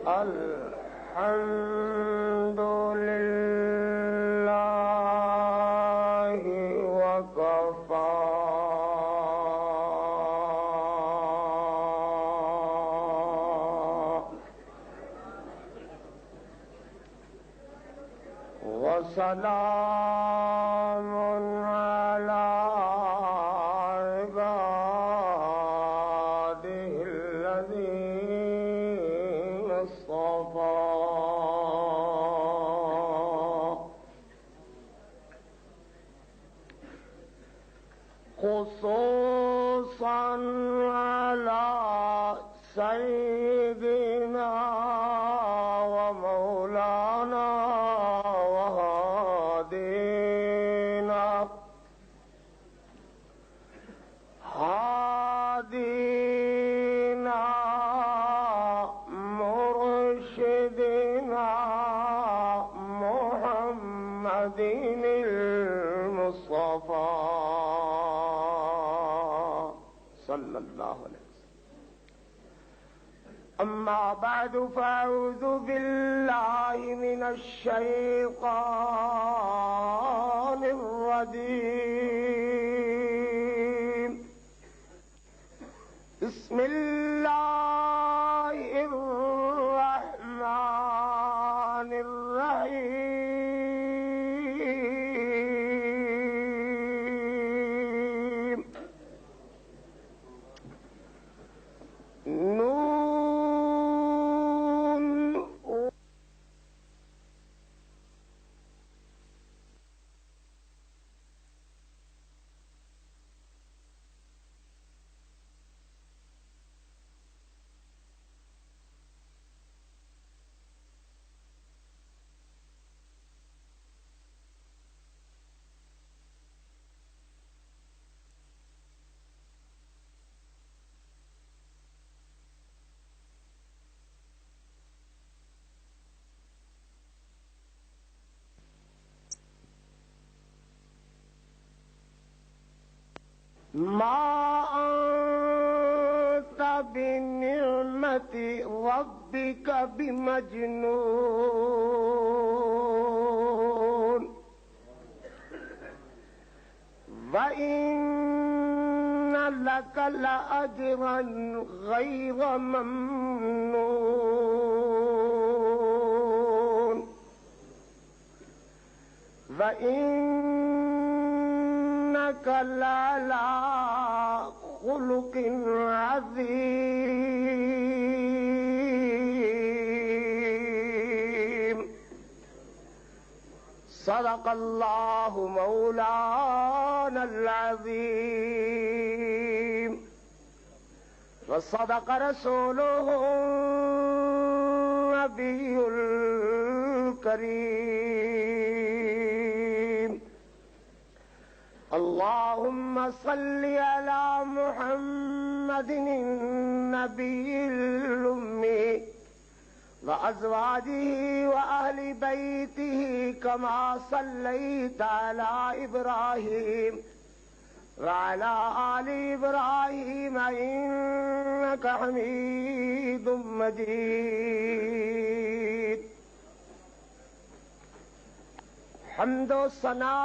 الحمد لله وكفى وسلام على عباده الذين اصطفى خصوصا على سيدنا ومولانا وهادينا مرشدنا محمد المصطفى صلى الله عليه وسلم. أما بعد فأعوذ بالله من الشيطان الرجيم. بسم الله الرحمن الرحيم. ما أنت بنعمة ربك بمجنون وإن لك لأجرا غير ممنون وإنك لعلى خلق عظيم. صدق الله مولانا العظيم وصدق رسوله النبي الكريم. اللهم صل على محمد النبي الأمي وأزواجه وأهل بيته كما صليت على إبراهيم وعلى آل إبراهيم إنك حميد مجيد. حمد و ثنا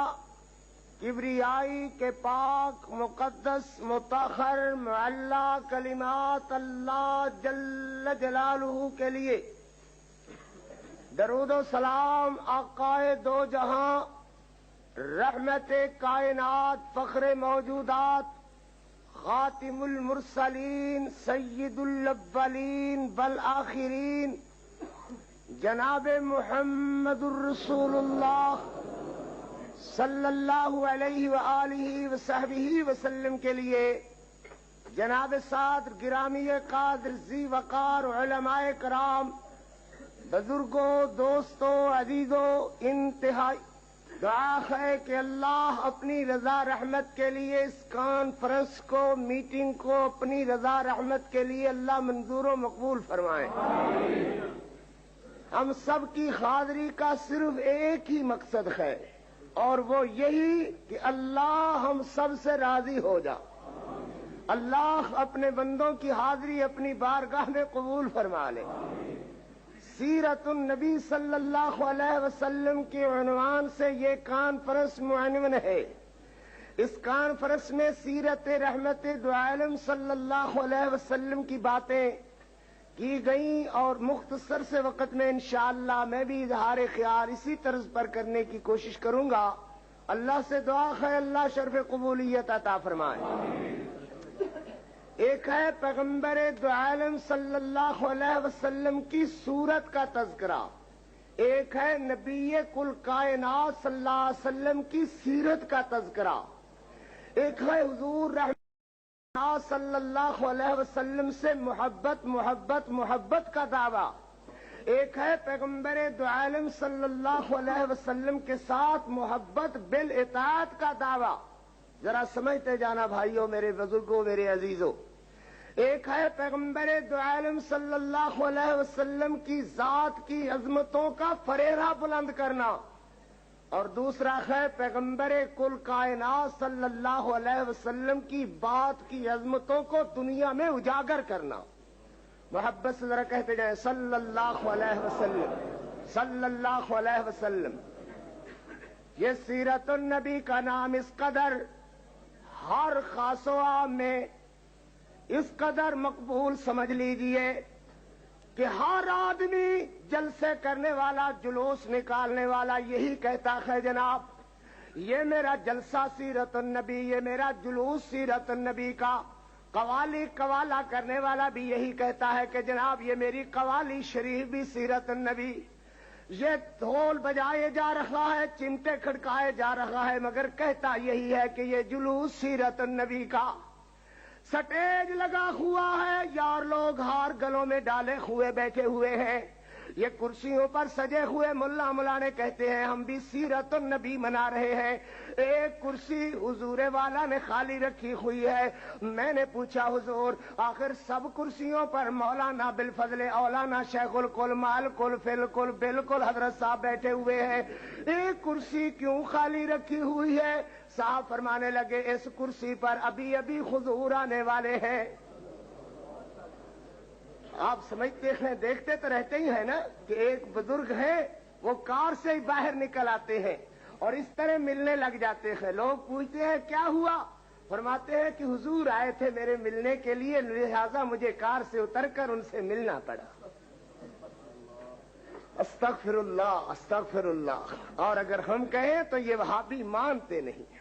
کبریائی کے پاک مقدس مطہر معلی کلمات اللہ جل جلالہ کے لیے درود و سلام آقائے دو جہاں رحمت کائنات فخر موجودات خاتم المرسلین سید الاولین والآخرین جناب محمد الرسول اللہ صلی اللہ علیہ وآلہ وصحبہ وسلم کے لیے جناب صادر گرامی قادر ذی وقار علماء کرام بزرگوں دوستوں عزیزوں انتہائی دعا ہے کہ اللہ اپنی رضا رحمت کے لیے اس کانفرنس کو میٹنگ کو اپنی رضا رحمت کے لیے اللہ منظور و مقبول فرمائے. ہم سب کی حاضری کا صرف ایک ہی مقصد ہے اور وہ یہی کہ اللہ ہم سب سے راضی ہو جا. اللہ اپنے بندوں کی حاضری اپنی بارگاہ میں قبول فرما لے. سیرت النبی صلی اللہ علیہ وسلم کے عنوان سے یہ کانفرنس منعقد ہے۔ اس کانفرنس میں سیرت رحمت دو عالم صلی اللہ علیہ وسلم کی باتیں کی گئیں، اور مختصر سے وقت میں انشاءاللہ میں بھی اظہار خیال اسی طرز پر کرنے کی کوشش کروں گا۔ اللہ سے دعا ہے اللہ شرف قبولیت عطا فرمائے۔ ایک ہے پیغمبر دو عالم صلی اللہ علیہ وسلم کی صورت کا تذکرہ، ایک ہے نبی کل کائنات صلی اللہ علیہ وسلم کی سیرت کا تذکرہ، ایک ہے حضور رحمت صلی اللہ علیہ وسلم سے محبت کا دعویٰ، ایک ہے پیغمبر دو عالم صلی اللہ علیہ وسلم کے ساتھ محبت بالاطاعت کا دعویٰ۔ ذرا سمجھتے جانا بھائیوں، میرے بزرگوں، میرے عزیزوں۔ ایک ہے پیغمبر دو عالم صلی اللہ علیہ وسلم کی ذات کی عظمتوں کا فریرہ بلند کرنا، اور دوسرا ہے پیغمبر کل کائنات صلی اللہ علیہ وسلم کی بات کی عظمتوں کو دنیا میں اجاگر کرنا۔ محبت سے ذرا کہتے جائیں صلی اللہ علیہ وسلم، صلی اللہ علیہ وسلم۔ یہ سیرت النبی کا نام اس قدر ہر خاص و عام میں اس قدر مقبول سمجھ لیجئے کہ ہر آدمی جلسے کرنے والا، جلوس نکالنے والا یہی کہتا ہے جناب یہ میرا جلسہ سیرت النبی، یہ میرا جلوس سیرت النبی کا۔ قوالی قوالا کرنے والا بھی یہی کہتا ہے کہ جناب یہ میری قوالی شریف بھی سیرت النبی۔ یہ ڈھول بجائے جا رہا ہے، چمٹے کھڑکائے جا رہا ہے، مگر کہتا یہی ہے کہ یہ جلوس سیرت النبی کا۔ سٹیج لگا ہوا ہے، یار لوگ ہار گلوں میں ڈالے ہوئے بیٹھے ہوئے ہیں، یہ کرسیوں پر سجے ہوئے ملا ملانے کہتے ہیں ہم بھی سیرت النبی منا رہے ہیں۔ ایک کرسی حضور والا نے خالی رکھی ہوئی ہے۔ میں نے پوچھا حضور آخر سب کرسیوں پر مولانا بالفضل اولانا شیخ الکل مال کل فل کل بالکل حضرت صاحب بیٹھے ہوئے ہیں، ایک کرسی کیوں خالی رکھی ہوئی ہے؟ صاحب فرمانے لگے اس کرسی پر ابھی ابھی حضور آنے والے ہیں۔ آپ سمجھتے ہیں، دیکھتے تو رہتے ہی ہیں نا کہ ایک بزرگ ہے وہ کار سے ہی باہر نکل آتے ہیں اور اس طرح ملنے لگ جاتے ہیں۔ لوگ پوچھتے ہیں کیا ہوا؟ فرماتے ہیں کہ حضور آئے تھے میرے ملنے کے لیے، لہذا مجھے کار سے اتر کر ان سے ملنا پڑا۔ استغفر اللہ استغفر اللہ۔ اور اگر ہم کہیں تو یہ وہابی مانتے نہیں۔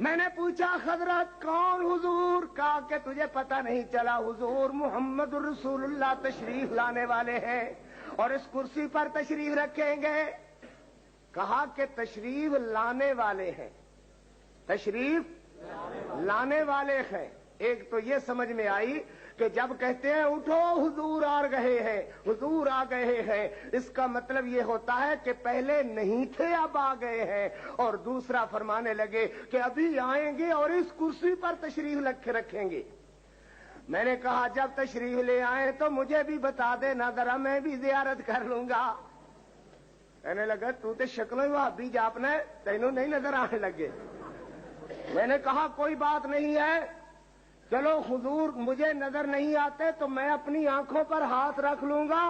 میں نے پوچھا حضرت کون حضور؟ کہا کہ تجھے پتہ نہیں چلا، حضور محمد الرسول اللہ تشریف لانے والے ہیں اور اس کرسی پر تشریف رکھیں گے۔ کہا کہ تشریف لانے والے ہیں، تشریف لانے والے ہیں۔ ایک تو یہ سمجھ میں آئی کہ جب کہتے ہیں اٹھو حضور آ گئے ہیں، حضور آ گئے ہیں، اس کا مطلب یہ ہوتا ہے کہ پہلے نہیں تھے اب آ گئے ہیں۔ اور دوسرا فرمانے لگے کہ ابھی آئیں گے اور اس کرسی پر تشریف رکھیں گے۔ میں نے کہا جب تشریف لے آئیں تو مجھے بھی بتا دے نہ، ذرا میں بھی زیارت کر لوں گا۔ کہنے لگا تو تے شکلوں ہی وہابی جاپنا ہے، تینوں نہیں نظر آنے لگے۔ میں نے کہا کوئی بات نہیں ہے، چلو حضور مجھے نظر نہیں آتے تو میں اپنی آنکھوں پر ہاتھ رکھ لوں گا،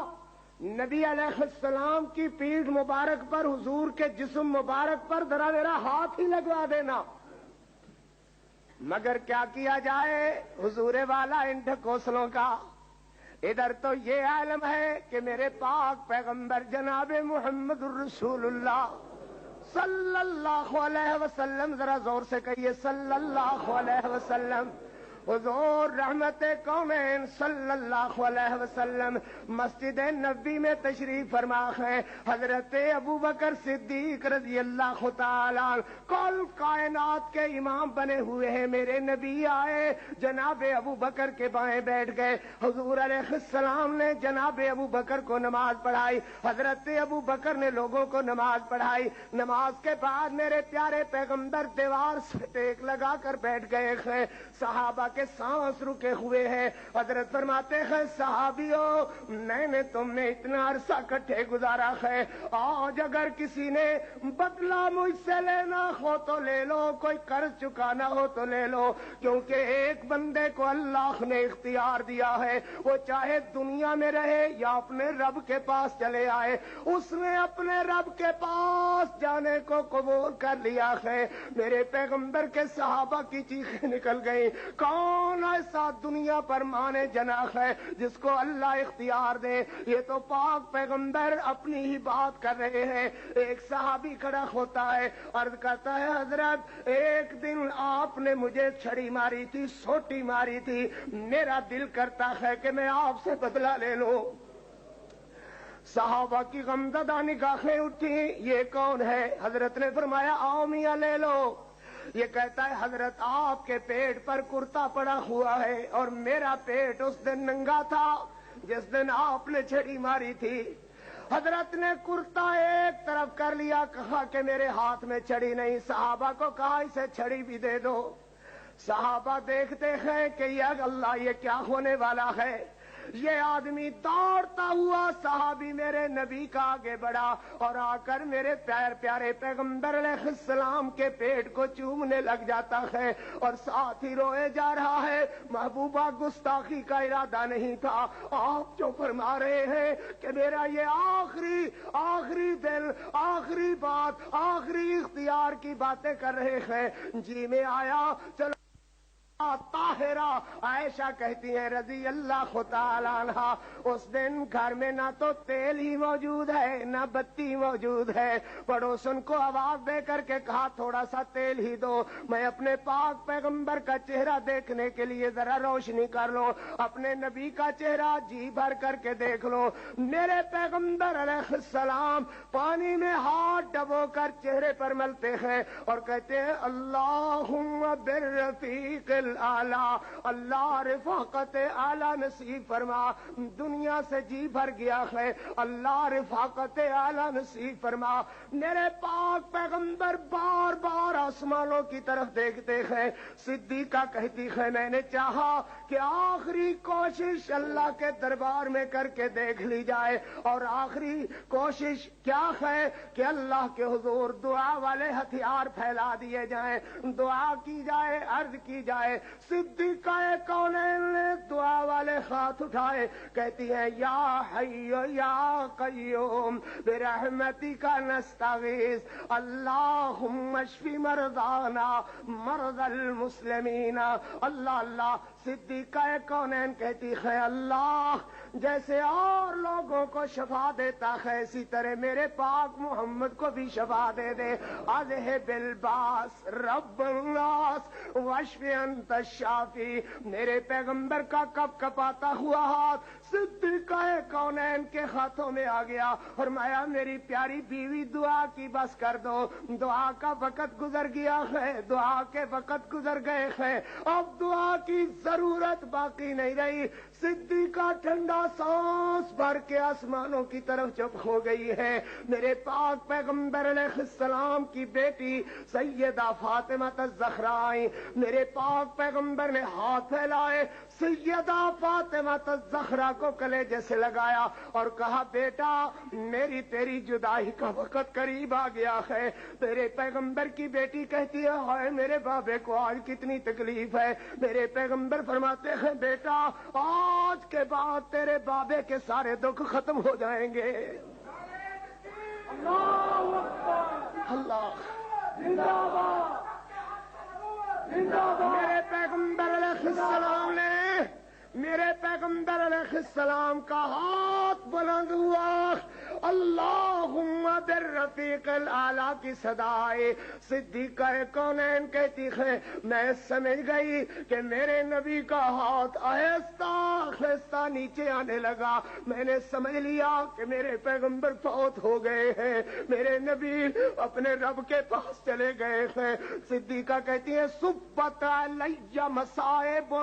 نبی علیہ السلام کی پیٹھ مبارک پر، حضور کے جسم مبارک پر ذرا میرا ہاتھ ہی لگوا دینا۔ مگر کیا کیا جائے حضور والا ان ڈھکوسلوں کا۔ ادھر تو یہ عالم ہے کہ میرے پاک پیغمبر جناب محمد الرسول اللہ صلی اللہ علیہ وسلم، ذرا زور سے کہیے صلی اللہ علیہ وسلم، حضور رحمت کونین صلی اللہ علیہ وسلم مسجد نبی میں تشریف فرما ہے۔ حضرت ابو بکر صدیق رضی اللہ تعالیٰ کل کائنات کے امام بنے ہوئے ہیں، میرے نبی آئے، جناب ابو بکر کے بائیں بیٹھ گئے۔ حضور علیہ السلام نے جناب ابو بکر کو نماز پڑھائی، حضرت ابو بکر نے لوگوں کو نماز پڑھائی۔ نماز کے بعد میرے پیارے پیغمبر دیوار سے ٹیک لگا کر بیٹھ گئے ہیں۔ صحابہ کے کے سانس رکے ہوئے ہیں. حضرت فرماتے ہیں صحابیوں میں نے تم نے اتنا عرصہ کٹھے گزارا ہے, آج اگر کسی نے بدلہ مجھ سے لینا ہو تو لے لو, کوئی قرض چکانا ہو تو لے لو, کیونکہ ایک بندے کو اللہ نے اختیار دیا ہے, وہ چاہے دنیا میں رہے یا اپنے رب کے پاس چلے آئے, اس نے اپنے رب کے پاس جانے کو قبول کر لیا ہے. میرے پیغمبر کے صحابہ کی چیخیں نکل گئیں, کون ایسا دنیا پر مانے جناح ہے جس کو اللہ اختیار دے؟ یہ تو پاک پیغمبر اپنی ہی بات کر رہے ہیں. ایک صحابی کھڑا ہوتا ہے, عرض کرتا ہے حضرت ایک دن آپ نے مجھے چھڑی ماری تھی, سوٹی ماری تھی, میرا دل کرتا ہے کہ میں آپ سے بدلہ لے لوں. صحابہ کی غمزدہ نگاہیں اٹھی, یہ کون ہے؟ حضرت نے فرمایا آؤ میاں لے لو. یہ کہتا ہے حضرت آپ کے پیٹ پر کرتا پڑا ہوا ہے اور میرا پیٹ اس دن ننگا تھا جس دن آپ نے چھڑی ماری تھی. حضرت نے کرتا ایک طرف کر لیا, کہا کہ میرے ہاتھ میں چھڑی نہیں. صحابہ کو کہا اسے چھڑی بھی دے دو. صحابہ دیکھتے ہیں کہ یا اللہ یہ کیا ہونے والا ہے. یہ آدمی دوڑتا ہوا صحابی میرے نبی کا آگے بڑھا اور آ کر میرے پیارے پیغمبر علیہ السلام کے پیٹ کو چومنے لگ جاتا ہے اور ساتھ ہی روئے جا رہا ہے. محبوبہ گستاخی کا ارادہ نہیں تھا, آپ جو فرما رہے ہیں کہ میرا یہ آخری دل, آخری بات, آخری اختیار کی باتیں کر رہے ہیں, جی میں آیا. چلو طاہرہ عائشہ کہتی ہیں رضی اللہ تعالیٰ عنہا, اس دن گھر میں نہ تو تیل ہی موجود ہے نہ بتی موجود ہے. پڑوسن کو آواز دے کر کے کہا تھوڑا سا تیل ہی دو, میں اپنے پاک پیغمبر کا چہرہ دیکھنے کے لیے ذرا روشنی کر لو, اپنے نبی کا چہرہ جی بھر کر کے دیکھ لو. میرے پیغمبر علیہ السلام پانی میں ہاتھ ڈبو کر چہرے پر ملتے ہیں اور کہتے ہیں اللہم بالرفیق اعلیٰ, اللہ رفاقت اعلیٰ نصیب فرما. دنیا سے جی بھر گیا ہے, اللہ رفاقت اعلیٰ نصیب فرما. میرے پاک پیغمبر بار بار آسمانوں کی طرف دیکھتے ہیں. صدیقہ کہتی ہے میں نے چاہا کہ آخری کوشش اللہ کے دربار میں کر کے دیکھ لی جائے, اور آخری کوشش کیا ہے کہ اللہ کے حضور دعا والے ہتھیار پھیلا دیے جائیں, دعا کی جائے, عرض کی جائے. صدیقہ کونین نے دعا والے ہاتھ اٹھائے, کہتی ہے یا حی یا قیوم برحمتک نستغیث اللہم اشفی مرضانا مرض المسلمین. اللہ اللہ. صدیقہ کونین کہتی ہے اللہ جیسے اور لوگوں کو شفا دیتا ہے اسی طرح میرے پاک محمد کو بھی شفا دے دے. اذہب الباس رب الناس واشف انت الشافی. میرے پیغمبر کا کب کپاتا ہوا ہاتھ صدیقہ کونین کے ہاتھوں میں آ گیا. فرمایا میری پیاری بیوی دعا کی بس کر دو, دعا کا وقت گزر گیا ہے, دعا کے وقت گزر گئے ہیں, اب دعا کی ضرورت باقی نہیں رہی. صدیقہ ٹھنڈا سانس بھر کے آسمانوں کی طرف چپ ہو گئی ہے. میرے پاک پیغمبر علیہ السلام کی بیٹی سیدہ فاطمہ الزہرا آئی. میرے پاک پیغمبر نے ہاتھ پھیلائے, سیدہ فاطمہ الزہرا کو کلیجے سے لگایا اور کہا بیٹا میری تیری جدائی کا وقت قریب آ گیا ہے. میرے پیغمبر کی بیٹی کہتی ہے ہائے میرے بابے کو آج کتنی تکلیف ہے. میرے پیغمبر فرماتے ہیں بیٹا آج کے بعد تیرے بابے کے سارے دکھ ختم ہو جائیں گے. اللہ زندہ باد. میرے پیغمبر علیہ السلام نے میرے پیغمبر علیہ السلام کا ہاتھ بلند ہوا, اللہم بالرفیق الاعلیٰ کی صدائے. صدیقہ کونین کہتی ہے میں سمجھ گئی کہ میرے نبی کا ہاتھ آہستہ آہستہ نیچے آنے لگا. میں نے سمجھ لیا کہ میرے پیغمبر فوت ہو گئے ہیں, میرے نبی اپنے رب کے پاس چلے گئے ہیں. صدیقہ کہتی ہے سبت علی مصائب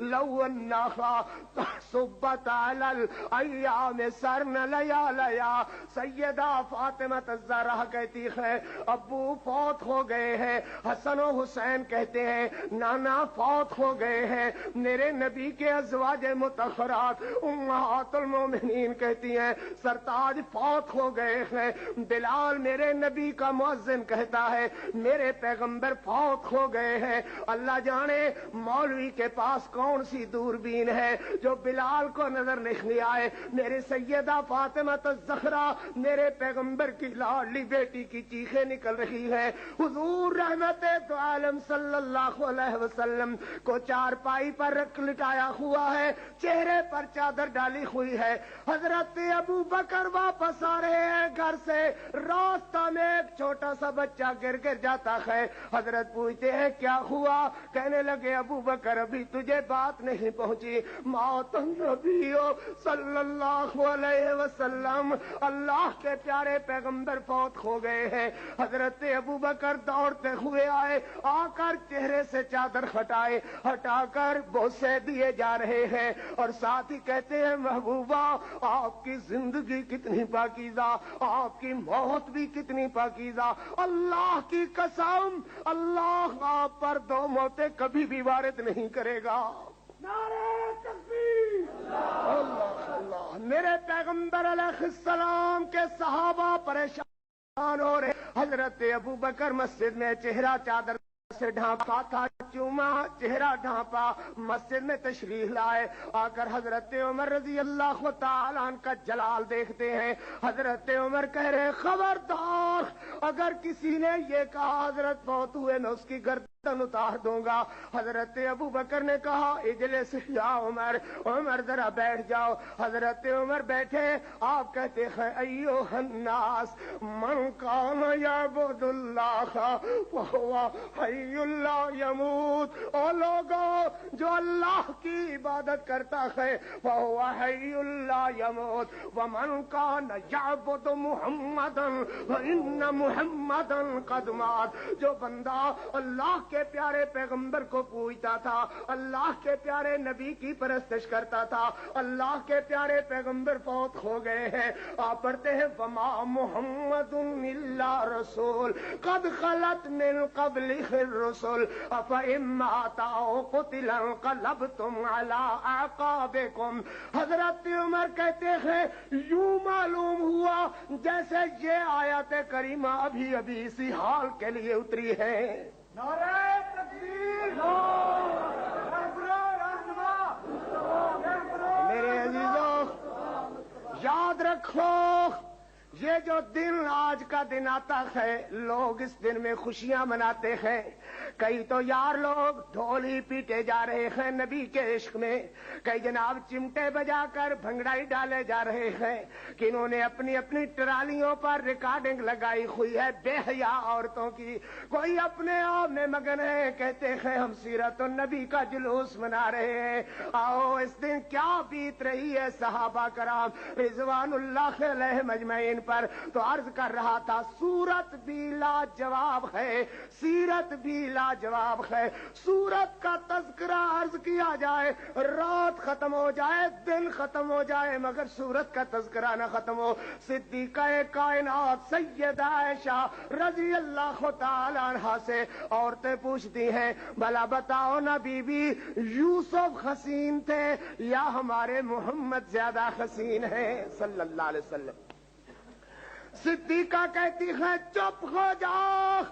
لو انہا المنتخا صبت علی الایام سرن لیالیا. سیدہ فاطمہ الزہرا کہتی ہے ابو فوت ہو گئے ہیں. حسن و حسین کہتے ہیں نانا فوت ہو گئے ہیں. میرے نبی کے ازواج مطہرات امہات المومنین کہتی ہیں سرتاج فوت ہو گئے ہیں. بلال میرے نبی کا مؤذن کہتا ہے میرے پیغمبر فوت ہو گئے ہیں. اللہ جانے مولوی کے پاس کون سی دوربین ہے جو بلال کو نظر نہیں آئے. میرے سیدہ فاطمہ الزہرا میرے پیغمبر کی لاڈلی بیٹی کی چیخیں نکل رہی ہے. حضور رحمت دو عالم صلی اللہ علیہ وسلم کو چارپائی پر رکھ لٹایا ہوا ہے, چہرے پر چادر ڈالی ہوئی ہے. حضرت ابو بکر واپس آ رہے ہیں گھر سے, راستہ میں ایک چھوٹا سا بچہ گر جاتا ہے. حضرت پوچھتے ہیں کیا ہوا؟ کہنے لگے ابو بکر ابھی تجھے بات نہیں پہنچی, موت النبی صلی اللہ علیہ وسلم اللہ کے پیارے پیغمبر فوت ہو گئے ہیں. حضرت ابو بکر دوڑتے ہوئے آئے, آ کر چہرے سے چادر ہٹا کر بوسے دیے جا رہے ہیں اور ساتھ ہی کہتے ہیں محبوبہ آپ کی زندگی کتنی پاکیزہ, آپ کی موت بھی کتنی پاکیزہ. اللہ کی قسم اللہ آپ پر دو موتیں کبھی بھی وارد نہیں کرے گا. نعرہ تکبیر اللہ اللہ. میرے پیغمبر علیہ السلام کے صحابہ پریشان ہو رہے. حضرت ابو بکر مسجد میں چہرہ چادر سے ڈھانپا تھا, چوما چہرہ ڈھانپا, مسجد میں تشریف لائے. آ کر حضرت عمر رضی اللہ تعالیٰ عنہ کا جلال دیکھتے ہیں. حضرت عمر کہہ رہے خبردار اگر کسی نے یہ کہا حضرت فوت ہوئے میں اس کی گردن اتار دوں گا. حضرت ابو بکر نے کہا اجلس یا عمر, عمر ذرا بیٹھ جاؤ. حضرت عمر بیٹھے. آپ کہتے ہیں ایھا الناس من کان یعبد اللہ فہو حی لا یموت. او لوگو جو اللہ کی عبادت کرتا ہے فہو حی لا یموت. ومن کان یعبد محمدا فإن محمدا قد مات. جو بندہ اللہ کے پیارے پیغمبر کو پوجتا تھا, اللہ کے پیارے نبی کی پرستش کرتا تھا, اللہ کے پیارے پیغمبر فوت ہو گئے ہیں. آپ پڑھتے ہیں وما محمد الا رسول قد خلت من قبلہ الرسل افإن مات او قتل انقلبتم علی اعقابکم. حضرت عمر کہتے ہیں یوں معلوم ہوا جیسے یہ آیت کریمہ ابھی ابھی اسی حال کے لیے اتری ہے. نعرہ تکبیر میرے عزیزوں یاد رکھو یہ جو دن آج کا دن آتا ہے لوگ اس دن میں خوشیاں مناتے ہیں. کئی تو یار لوگ ڈھول ہی پیٹے جا رہے ہیں نبی کے عشق میں, کئی جناب چمٹے بجا کر بھنگڑائی ڈالے جا رہے ہیں. کنہوں نے اپنی اپنی ٹرالیوں پر ریکارڈنگ لگائی ہوئی ہے بے حیا عورتوں کی. کوئی اپنے آپ میں مگن ہے, کہتے ہیں ہم سیرت النبی کا جلوس منا رہے ہیں. آؤ اس دن کیا بیت رہی ہے صحابہ کرام رضوان اللہ علیہم اجمعین پر. تو عرض کر رہا تھا سورت بھی لاجواب ہے, سیرت بھی لاجواب ہے. سورت کا تذکرہ عرض کیا جائے, رات ختم ہو جائے, دن ختم ہو جائے, مگر سورت کا تذکرہ نہ ختم ہو. صدیقہ کائنات سیدہ عائشہ رضی اللہ تعالی عنہا سے عورتیں پوچھتی ہیں بھلا بتاؤ نا بی بی یوسف حسین تھے یا ہمارے محمد زیادہ حسین ہیں صلی اللہ علیہ وسلم. صدیقہ کہتی ہے چپ ہو جاؤ,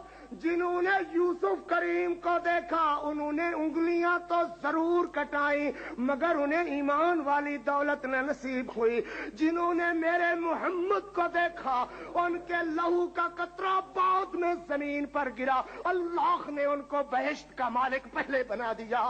جنہوں نے یوسف کریم کو دیکھا انہوں نے انگلیاں تو ضرور کٹائیں مگر انہیں ایمان والی دولت نہ نصیب ہوئی. جنہوں نے میرے محمد کو دیکھا ان کے لہو کا قطرہ بعد میں زمین پر گرا, اللہ نے ان کو بہشت کا مالک پہلے بنا دیا.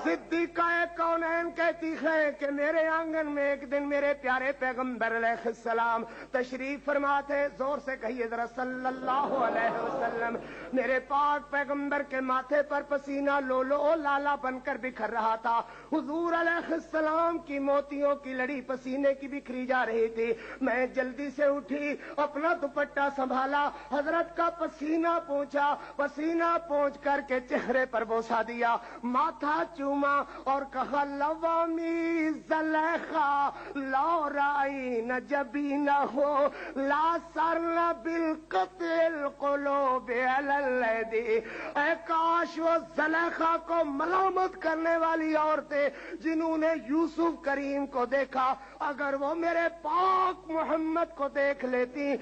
صدیقہ کونین کہتی ہے کہ میرے آنگن میں ایک دن میرے پیارے پیغمبر علیہ السلام تشریف فرما تھے. زور سے کہیے ذرا صلی اللہ علیہ وسلم. میرے پاک پیغمبر کے ماتھے پر پسینہ لولو لالا بن کر بکھر رہا تھا. حضور علیہ السلام کی موتیوں کی لڑی پسینے کی بکھری جا رہی تھی. میں جلدی سے اٹھی, اپنا دوپٹہ سنبھالا, حضرت کا پسینہ پوچھا, پسینہ پہنچ کر کے چہرے پر بوسا دیا, ماتھا چوما اور کہا لوامی زلیخا لا رائن جبینہ ہو لا سرنا بالقطع القلوب علی الذی. اے کاش وہ زلیخا کو ملامت کرنے والی عورتیں جنہوں نے یوسف کریم کو دیکھا, اگر وہ میرے پاک محمد کو دیکھ لیتی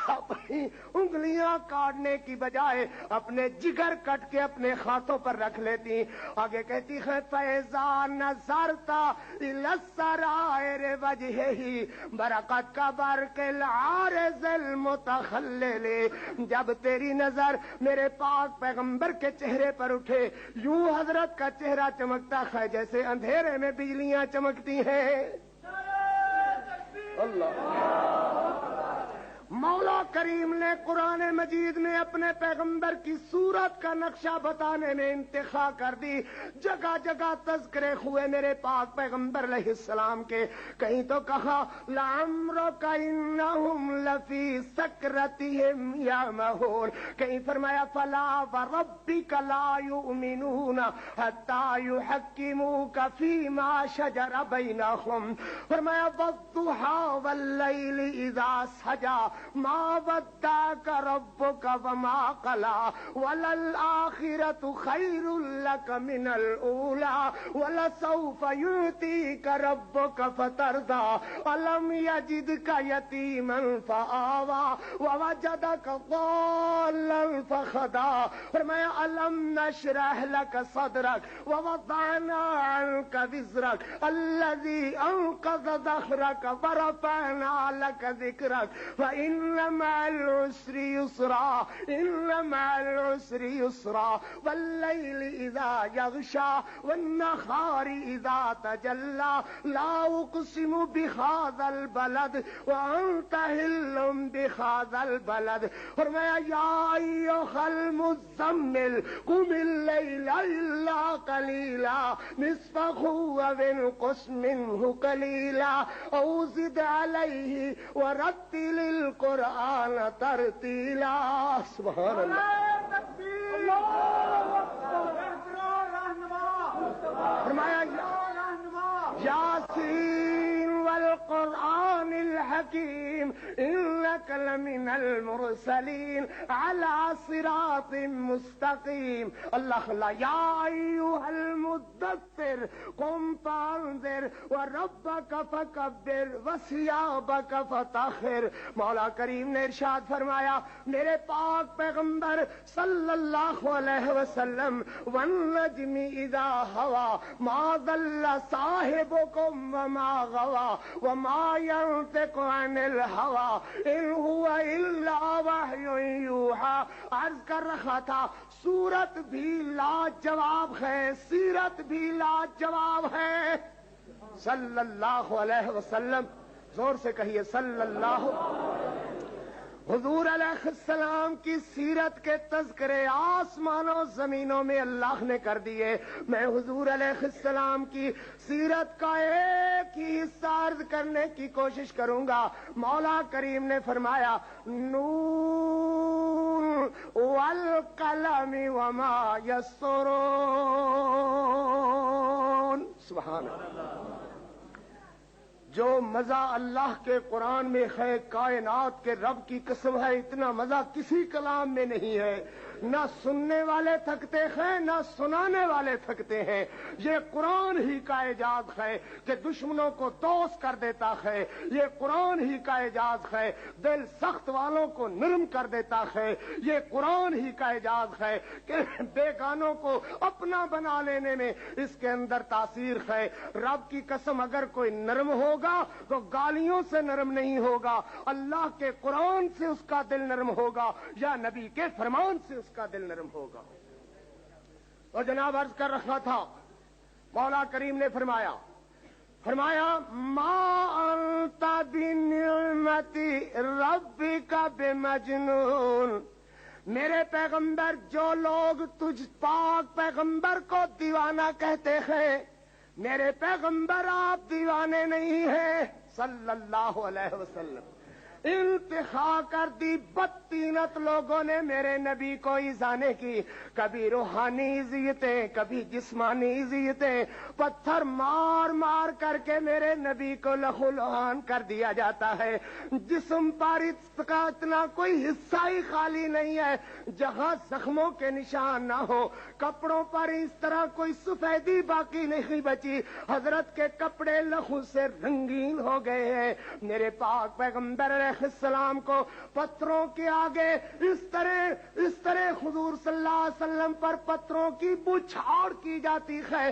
اپنی انگلیاں کاٹنے کی بجائے اپنے جگر کٹ کے اپنے ہاتھوں پر رکھ لیتی. آگے کہتی ہے فیضا نظرتا السرائر وجہہی برکت کا برق العارض المتخلل. جب تیری نظر میرے پاک پیغمبر کے چہرے پر اٹھے, یوں حضرت کا چہرہ چمکتا ہے جیسے اندھیرے میں بجلیاں چمکتی ہیں. اللہ. مولا کریم نے قرآن مجید میں اپنے پیغمبر کی صورت کا نقشہ بتانے میں انتخا کر دی. جگہ جگہ تذکرے ہوئے میرے پاک پیغمبر علیہ السلام کے. کہیں تو کہا لعمرک انہم لفی سکرتہم یعمہون, کہیں فرمایا فلا وربک لا یؤمنون حتی یحکموک فیما شجر بینہم. فرمایا والضحی واللیل اذا سجا ما ودعك ربك وما قلى وللآخرة خير لك من الأولى ولسوف يعطيك ربك فترضى ألم يجدك يتيما فآوى ووجدك ضالا فهدى. فرمایا ألم نشرح لك صدرك ووضعنا عنك وزرك الذي أنقض ظهرك ورفعنا لك ذكرك فإن مع العسر يسرا إن مع العسر يسرا والليل إذا يغشى والنهار إذا تجلى لا أقسم بهذا البلد وأنت حل بهذا البلد. فرمایا یا أيها المزمل قم الليل إلا قليلا نصفه وانقص منه قليلا أو زد عليه ورتل القرآن ترتیلا. سبحان اللہ. فرمایا یاسین والقرآن الحکیم انک لمن المرسلین علی صراط مستقیم. اللہ اللہ. یا ایھا المدثر قم فانذر وربک فکبر وثیابک فطہر. مولا کریم نے ارشاد فرمایا میرے پاک پیغمبر صلی اللہ علیہ وسلم والنجم اذا ہوا ما ضل صاحبکم وما غوا وما ينطق عن الهوى ان هو الا وحی یوحی. عرض کر رہا تھا صورت بھی لاجواب ہے, سیرت بھی لاجواب ہے. صلی اللہ علیہ وسلم. زور سے کہیے صلی اللہ. حضور علیہ السلام کی سیرت کے تذکرے آسمانوں زمینوں میں اللہ نے کر دیے. میں حضور علیہ السلام کی سیرت کا ایک ہی حصہ عرض کرنے کی کوشش کروں گا. مولا کریم نے فرمایا نون والقلم وما یسطرون. سبحان اللہ. جو مزہ اللہ کے قرآن میں ہے, کائنات کے رب کی قسم ہے, اتنا مزہ کسی کلام میں نہیں ہے. نہ سننے والے تھکتے ہیں نہ سنانے والے تھکتے ہیں. یہ قرآن ہی کا اعجاز ہے کہ دشمنوں کو دوست کر دیتا ہے. یہ قرآن ہی کا اعجاز ہے دل سخت والوں کو نرم کر دیتا ہے. یہ قرآن ہی کا اعجاز ہے کہ بیگانوں کو اپنا بنا لینے میں اس کے اندر تاثیر ہے. رب کی قسم اگر کوئی نرم ہوگا تو گالیوں سے نرم نہیں ہوگا, اللہ کے قرآن سے اس کا دل نرم ہوگا یا نبی کے فرمان سے اس کا دل نرم ہوگا. اور جناب عرض کر رہا تھا مولا کریم نے فرمایا ما انت بنعمتی ربک بمجنون، میرے پیغمبر جو لوگ تجھ پاک پیغمبر کو دیوانہ کہتے ہیں، میرے پیغمبر آپ دیوانے نہیں ہیں صلی اللہ علیہ وسلم۔ انتہا کر دی بدتینت لوگوں نے میرے نبی کو ایذانے کی، کبھی روحانی اذیتیں، کبھی جسمانی اذیتیں، پتھر مار مار کر کے میرے نبی کو لہو لہان کر دیا جاتا ہے۔ جسم پر اس کا اتنا کوئی حصہ ہی خالی نہیں ہے جہاں زخموں کے نشان نہ ہو، کپڑوں پر اس طرح کوئی سفیدی باقی نہیں بچی، حضرت کے کپڑے لہو سے رنگین ہو گئے ہیں۔ میرے پاک پیغمبر علیہ السلام کو پتھروں کے آگے اس طرح حضور صلی اللہ علیہ وسلم پر پتھروں کی بچھاڑ کی جاتی ہے،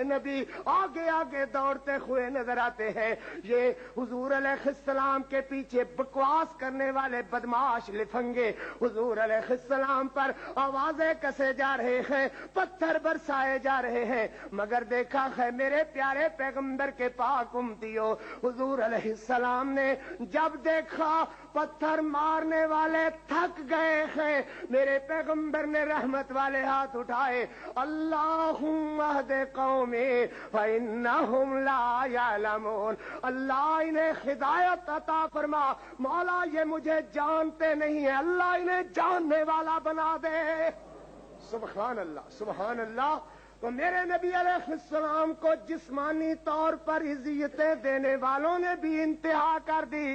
نبی آگے آگے دوڑتے ہوئے نظر آتے ہیں۔ یہ حضور علیہ السلام کے پیچھے بکواس کرنے والے بدماش لفنگے حضور علیہ السلام پر آوازیں کسے جا رہے ہیں، پتھر برسائے جا رہے ہیں، مگر دیکھا ہے میرے پیارے پیغمبر کے پاک امتیوں، حضور علیہ السلام نے جب دیکھا پتھر مارنے والے تھک گئے ہیں، میرے پیغمبر نے رحمت والے ہاتھ اٹھائے، اللہم اہد قومی فإنہم لا یعلمون، اللہ انہیں ہدایت عطا فرما، مولا یہ مجھے جانتے نہیں ہیں، اللہ انہیں جاننے والا بنا دے۔ سبحان اللہ سبحان اللہ۔ تو میرے نبی علیہ السلام کو جسمانی طور پر اذیتیں دینے والوں نے بھی انتہا کر دی،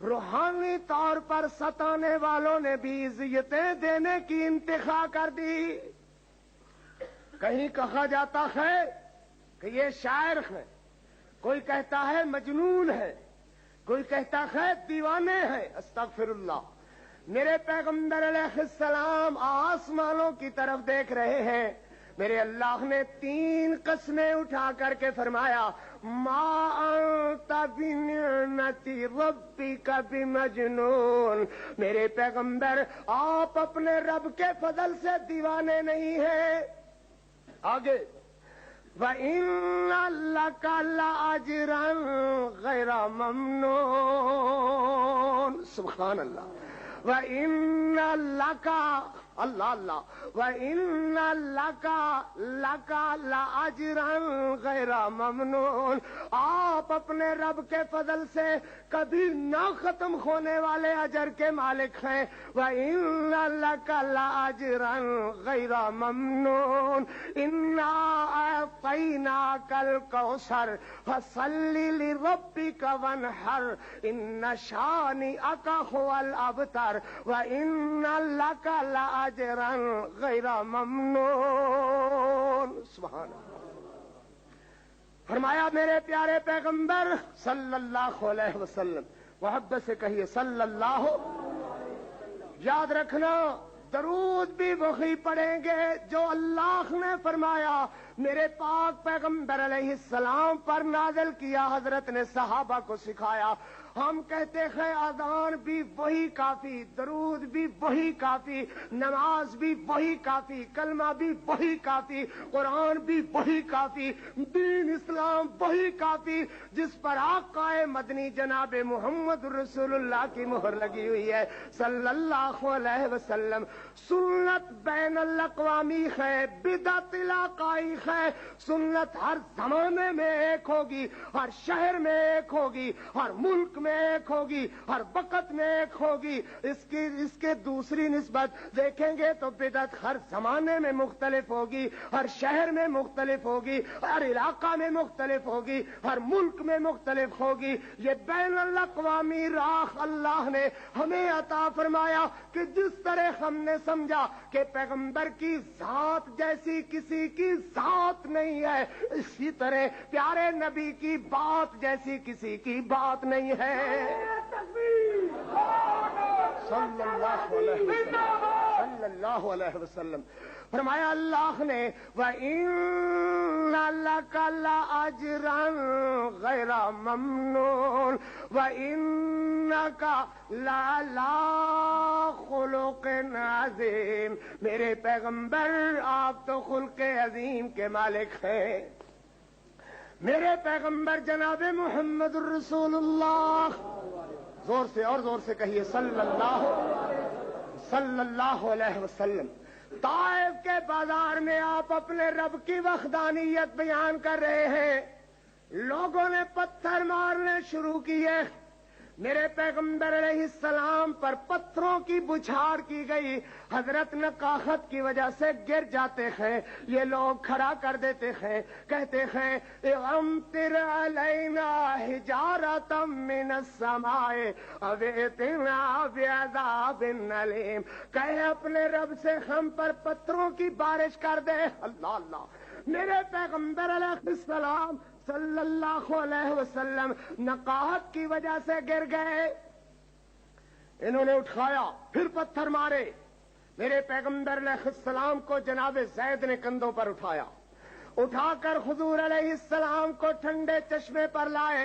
روحانی طور پر ستانے والوں نے بھی اذیتیں دینے کی انتہا کر دی۔ کہیں کہا جاتا ہے کہ یہ شاعر ہے، کوئی کہتا ہے مجنون ہے، کوئی کہتا ہے دیوانے ہیں، استغفر اللہ۔ میرے پیغمبر علیہ السلام آسمانوں کی طرف دیکھ رہے ہیں، میرے اللہ نے 3 قسمیں اٹھا کر کے فرمایا ما انت بنعمت ربک بمجنون، میرے پیغمبر آپ اپنے رب کے فضل سے دیوانے نہیں ہیں۔ آگے وَإِنَّ لَكَ لَأَجْرًا غَيْرَ مَمْنُونٍ، سبحان اللہ۔ وَإِنَّ لَكَ اللہ اللہ وَإِنَّ لَكَ لَأَجْرًا غَيْرَ مَمْنُونٍ، آپ اپنے رب کے فضل سے کبھی نہ ختم ہونے والے اجر کے مالک ہیں۔ وَإِنَّ لَكَ لَأَجْرًا غَيْرَ مَمْنُونٍ، إِنَّا أَعْطَيْنَاكَ الْكَوْثَرَ فَصَلِّ لِرَبِّكَ وَانْحَرْ إِنَّ شَانِئَكَ هُوَ الْأَبْتَرُ وَإِنَّ لَكَ لَأَجْرًا غَيْرَ مَمْنُونٍ۔ سبحان اللہ۔ فرمایا میرے پیارے پیغمبر صلی اللہ علیہ وسلم، محبت سے کہیے صلی اللہ، یاد رکھنا درود بھی وہی پڑھیں گے جو اللہ نے فرمایا میرے پاک پیغمبر علیہ السلام پر نازل کیا، حضرت نے صحابہ کو سکھایا۔ ہم کہتے ہیں اذان بھی وہی کافی، درود بھی وہی کافی، نماز بھی وہی کافی، کلمہ بھی وہی کافی، قرآن بھی وہی کافی، دین اسلام وہی کافی جس پر آقا مدنی جناب محمد رسول اللہ کی مہر لگی ہوئی ہے صلی اللہ علیہ وسلم۔ سنت بین الاقوامی ہے، بدعت علاقائی ہے، سنت ہر زمانے میں ایک ہوگی، ہر شہر میں ایک ہوگی، ہر ملک میں ایک ہوگی، ہر وقت میں ایک ہوگی۔ اس کے دوسری نسبت دیکھیں گے تو بدعت ہر زمانے میں مختلف ہوگی، ہر شہر میں مختلف ہوگی، ہر علاقہ میں مختلف ہوگی، ہر ملک میں مختلف ہوگی۔ یہ بین الاقوامی راہ اللہ نے ہمیں عطا فرمایا کہ جس طرح ہم نے سمجھا کہ پیغمبر کی ذات جیسی کسی کی ذات نہیں ہے، اسی طرح پیارے نبی کی بات جیسی کسی کی بات نہیں ہے۔ صلی اللہ علیہ وسلم فرمایا اللہ نے وَإِنَّ لَكَ لَأَجْرًا غَيْرَ مَمْنُونٍ وَإِنَّكَ لَعَلَىٰ خُلُقٍ عَظِيمٍ، میرے پیغمبر آپ تو خلق عظیم کے مالک ہیں۔ میرے پیغمبر جناب محمد الرسول اللہ، زور سے اور زور سے کہیے صلی اللہ علیہ وسلم، طائف کے بازار میں آپ اپنے رب کی وحدانیت بیان کر رہے ہیں، لوگوں نے پتھر مارنے شروع کیے، میرے پیغمبر علیہ السلام پر پتھروں کی بچھاڑ کی گئی، حضرت نقاہت کی وجہ سے گر جاتے ہیں، یہ لوگ کھڑا کر دیتے ہیں، کہتے ہیں امطر علینا حجارۃ من السماء او ائتنا بعذاب الیم، کہے اپنے رب سے ہم پر پتھروں کی بارش کر دے۔ اللہ اللہ، میرے پیغمبر علیہ السلام صلی اللہ علیہ وسلم نقاہت کی وجہ سے گر گئے، انہوں نے اٹھایا، پھر پتھر مارے، میرے پیغمبر علیہ السلام کو جناب زید نے کندھوں پر اٹھایا، اٹھا کر حضور علیہ السلام کو ٹھنڈے چشمے پر لائے،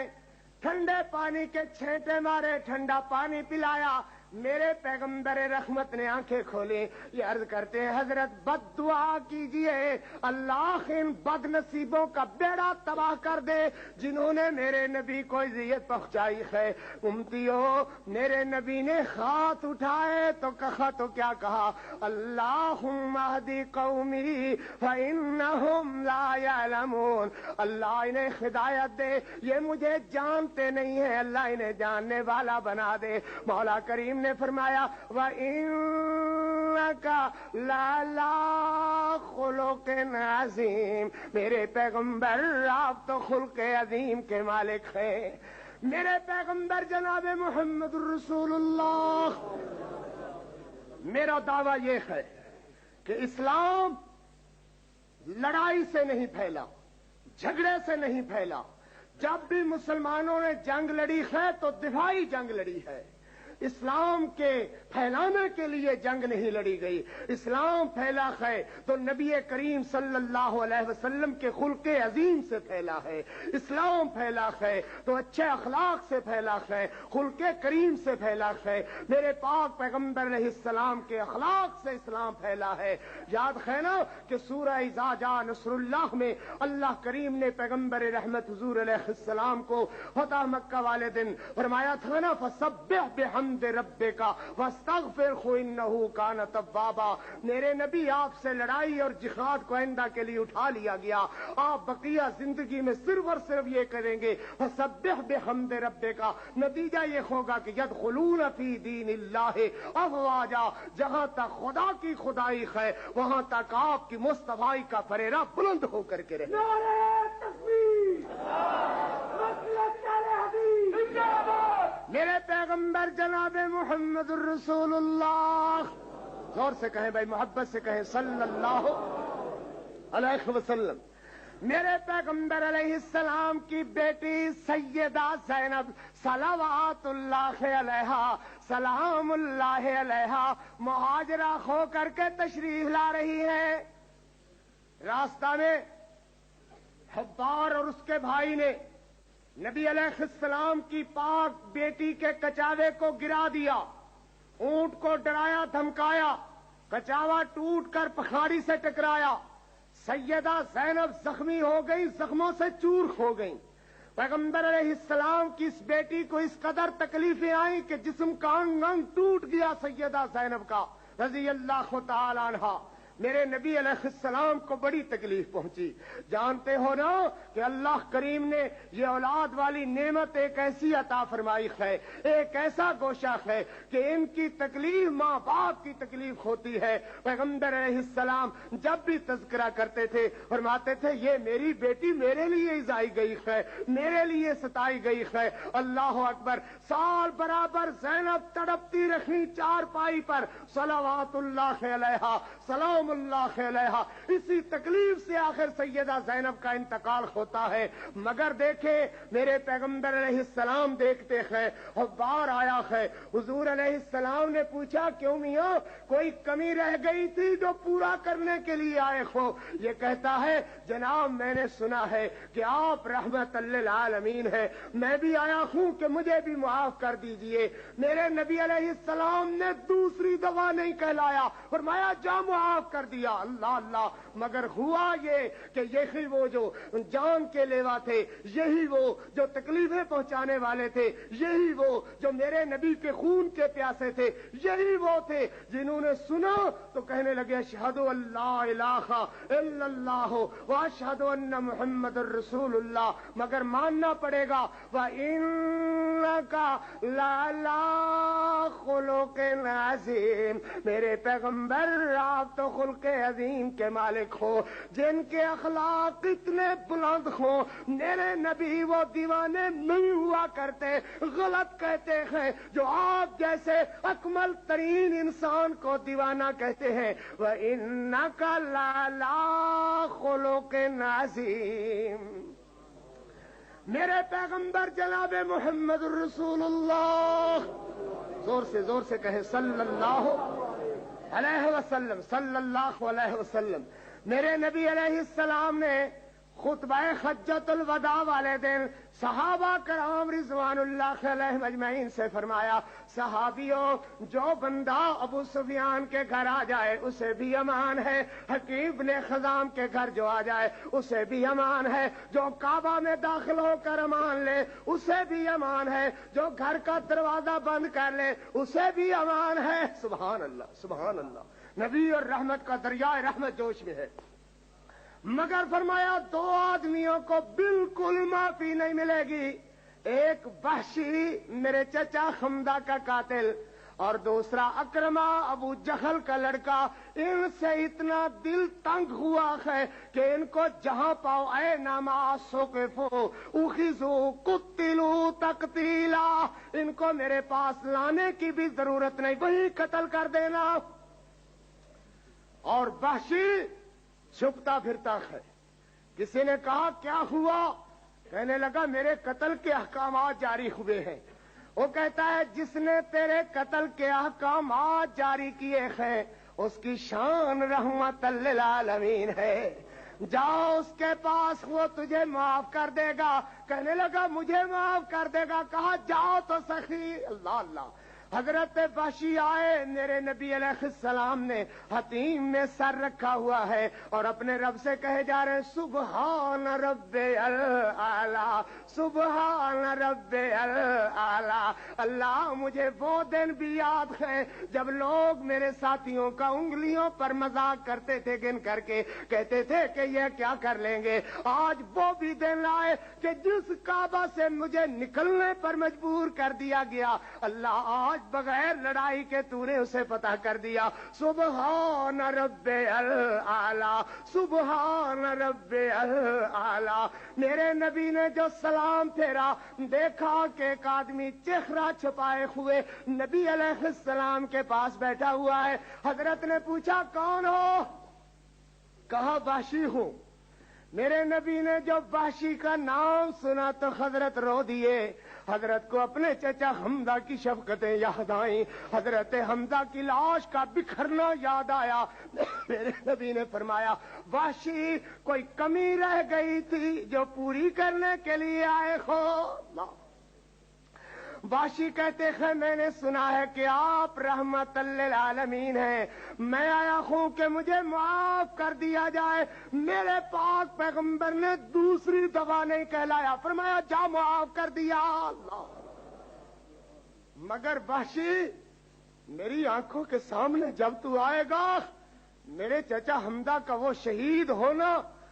ٹھنڈے پانی کے چھینٹے مارے، ٹھنڈا پانی پلایا، میرے پیغمبر رحمت نے آنکھیں کھولی، یہ عرض کرتے ہیں حضرت بد دعا کیجئے، اللہ ان بد نصیبوں کا بیڑا تباہ کر دے جنہوں نے میرے نبی کو اذیت پہنچائی ہے۔ امتیوں، میرے نبی نے ہاتھ اٹھائے تو کیا کہا، اللہم اہدی قومی فانہم لا یعلمون، اللہ انہیں ہدایت دے، یہ مجھے جانتے نہیں ہیں، اللہ انہیں جاننے والا بنا دے۔ مولا کریم نے فرمایا وَإِنَّكَ لَعَلَىٰ خُلُقٍ عَظِيمٍ، میرے پیغمبر آپ تو خلق عظیم کے مالک ہیں۔ میرے پیغمبر جناب محمد الرسول اللہ، میرا دعویٰ یہ ہے کہ اسلام لڑائی سے نہیں پھیلا، جھگڑے سے نہیں پھیلا، جب بھی مسلمانوں نے جنگ لڑی ہے تو دفاعی جنگ لڑی ہے، اسلام کے پھیلانے کے لیے جنگ نہیں لڑی گئی۔ اسلام پھیلا ہے تو نبی کریم صلی اللہ علیہ وسلم کے خلق عظیم سے پھیلا ہے، اسلام پھیلا ہے تو اچھے اخلاق سے پھیلا ہے، خلق کریم سے پھیلا ہے، میرے پاک پیغمبر علیہ السلام کے اخلاق سے اسلام پھیلا ہے۔ یاد ہے نا کہ سورہ اذا جاء نصر اللہ میں اللہ کریم نے پیغمبر رحمت حضور علیہ السلام کو فتح مکہ والے دن فرمایا تھا نا فسبح بحمد ربک واستغفرہ انہ کان توابا، میرے نبی آپ سے لڑائی اور جہاد کو آئندہ کے لیے اٹھا لیا گیا، آپ بقیہ زندگی میں صرف اور صرف یہ کریں گے فسبح بحمد ربک، نتیجہ یہ ہوگا کہ یدخلون فی دین اللہ افواجا، جہاں تک خدا کی خدائی ہے وہاں تک آپ کی مصطفائی کا فریرہ بلند ہو کر کے رہے۔ نعرہ تکبیر، میرے پیغمبر جناب محمد الرسول اللہ، زور سے کہیں بھائی، محبت سے کہیں صلی اللہ علیہ وسلم، میرے پیغمبر علیہ السلام کی بیٹی سیدہ زینب صلوات اللہ علیہا سلام اللہ علیہا مہاجرہ ہو کر کے تشریف لا رہی ہے، راستہ میں حبار اور اس کے بھائی نے نبی علیہ السلام کی پاک بیٹی کے کچاوے کو گرا دیا، اونٹ کو ڈرایا دھمکایا، کچاوا ٹوٹ کر پکھاڑی سے ٹکرایا، سیدہ زینب زخمی ہو گئی، زخموں سے چور ہو گئی۔ پیغمبر علیہ السلام کی اس بیٹی کو اس قدر تکلیفیں آئیں کہ جسم کا انگ انگ ٹوٹ گیا سیدہ زینب کا رضی اللہ تعالی عنہا۔ میرے نبی علیہ السلام کو بڑی تکلیف پہنچی۔ جانتے ہو نا کہ اللہ کریم نے یہ اولاد والی نعمت ایک ایسی عطا فرمائی ہے، ایک ایسا گوشہ ہے کہ ان کی تکلیف ماں باپ کی تکلیف ہوتی ہے۔ پیغمبر علیہ السلام جب بھی تذکرہ کرتے تھے فرماتے تھے یہ میری بیٹی میرے لیے ایذائی گئی ہے، میرے لیے ستائی گئی ہے۔ اللہ اکبر، سال برابر زینب تڑپتی رہی چارپائی پر صلوات اللہ علیہا سلام اللہ علیہا، اسی تکلیف سے آخر سیدہ زینب کا انتقال ہوتا ہے۔ مگر دیکھے میرے پیغمبر علیہ السلام دیکھتے ہیں، حبار آیا ہے، حضور علیہ السلام نے پوچھا کیوں میاں کوئی کمی رہ گئی تھی جو پورا کرنے کے لیے آئے ہو؟ یہ کہتا ہے جناب میں نے سنا ہے کہ آپ رحمت للعالمین ہے، میں بھی آیا ہوں کہ مجھے بھی معاف کر دیجئے۔ میرے نبی علیہ السلام نے دوسری دفعہ نہیں کہلایا، فرمایا جا معاف کر دیا. اللہ اللہ. مگر ہوا یہ کہ یہی وہ جو جان کے لیوا تھے, یہی وہ جو تکلیفیں پہنچانے والے تھے, یہی وہ جو میرے نبی کے خون کے پیاسے تھے, یہی وہ تھے جنہوں نے سنا تو کہنے لگے اشہد ان لا الہ الا اللہ واشہد ان محمد الرسول اللہ. مگر ماننا پڑے گا وَإِنَّكَ لَعَلَىٰ خُلُقٍ عَظِيمٍ. میرے پیغمبر آپ تو خلق عظیم کے مالک ہو, جن کے اخلاق اتنے بلند ہوں. میرے نبی وہ دیوانے نہیں ہوا کرتے, غلط کہتے ہیں جو آپ جیسے اکمل ترین انسان کو دیوانہ کہتے ہیں. وَإِنَّكَ لَعَلَىٰ خُلُقٍ عَظِيمٍ. میرے پیغمبر جناب محمد الرسول اللہ, زور سے کہے صلی اللہ علیہ وسلم, صلی اللہ علیہ وسلم. میرے نبی علیہ السلام نے خطبہ حجۃ الوداع والے دن صحابہ کرام رضوان اللہ علیہم اجمعین سے فرمایا, صحابیوں جو بندہ ابو سفیان کے گھر آ جائے اسے بھی امان ہے, حکیم بن خزام کے گھر جو آ جائے اسے بھی امان ہے, جو کعبہ میں داخل ہو کر امان لے اسے بھی امان ہے, جو گھر کا دروازہ بند کر لے اسے بھی امان ہے. سبحان اللہ سبحان اللہ. نبی اور رحمت کا دریائے رحمت جوش میں ہے. مگر فرمایا دو آدمیوں کو بالکل معافی نہیں ملے گی, ایک وحشی میرے چچا حمزہ کا قاتل اور دوسرا اکرمہ ابو جہل کا لڑکا. ان سے اتنا دل تنگ ہوا ہے کہ ان کو جہاں پاؤ اے ناما سوقفو اخذو قتلوا تقتیلا, ان کو میرے پاس لانے کی بھی ضرورت نہیں, وہی قتل کر دینا. اور وحشی چھپتا پھرتا ہے. کسی نے کہا کیا ہوا؟ کہنے لگا میرے قتل کے احکامات جاری ہوئے ہیں. وہ کہتا ہے جس نے تیرے قتل کے احکامات جاری کیے ہیں اس کی شان رحمت للعالمین ہے, جاؤ اس کے پاس, وہ تجھے معاف کر دے گا. کہنے لگا مجھے معاف کر دے گا. کہا جاؤ تو سخی. اللہ اللہ. حضرت وحشی آئے, میرے نبی علیہ السلام نے حتیم میں سر رکھا ہوا ہے اور اپنے رب سے کہے جا رہے ہیں سبحان رب الاعلی سبحان رب الاعلی. اللہ مجھے وہ دن بھی یاد ہے جب لوگ میرے ساتھیوں کا انگلیوں پر مذاق کرتے تھے, گن کر کے کہتے تھے کہ یہ کیا کر لیں گے. آج وہ بھی دن آئے کہ جس کعبہ سے مجھے نکلنے پر مجبور کر دیا گیا, اللہ آج بغیر لڑائی کے تو نے اسے فتح کر دیا. سبحان رب الاعلی سبحان رب الاعلی. میرے نبی نے جو سلام پھیرا, دیکھا کہ ایک آدمی چہرہ چھپائے ہوئے نبی علیہ السلام کے پاس بیٹھا ہوا ہے. حضرت نے پوچھا کون ہو؟ کہا وحشی ہوں. میرے نبی نے جب وحشی کا نام سنا تو حضرت رو دیے. حضرت کو اپنے چچا حمزہ کی شفقتیں یاد آئیں, حضرت حمزہ کی لاش کا بکھرنا یاد آیا. میرے نبی نے فرمایا وحشی کوئی کمی رہ گئی تھی جو پوری کرنے کے لیے آئے ہو؟ وحشی کہتے ہیں میں نے سنا ہے کہ آپ رحمت للعالمین ہیں, میں آیا ہوں کہ مجھے معاف کر دیا جائے. میرے پاک پیغمبر نے دوسری دفعہ نہیں کہلایا, فرمایا جا معاف کر دیا. اللہ. مگر وحشی میری آنکھوں کے سامنے جب تو آئے گا میرے چچا حمزہ کا وہ شہید ہونا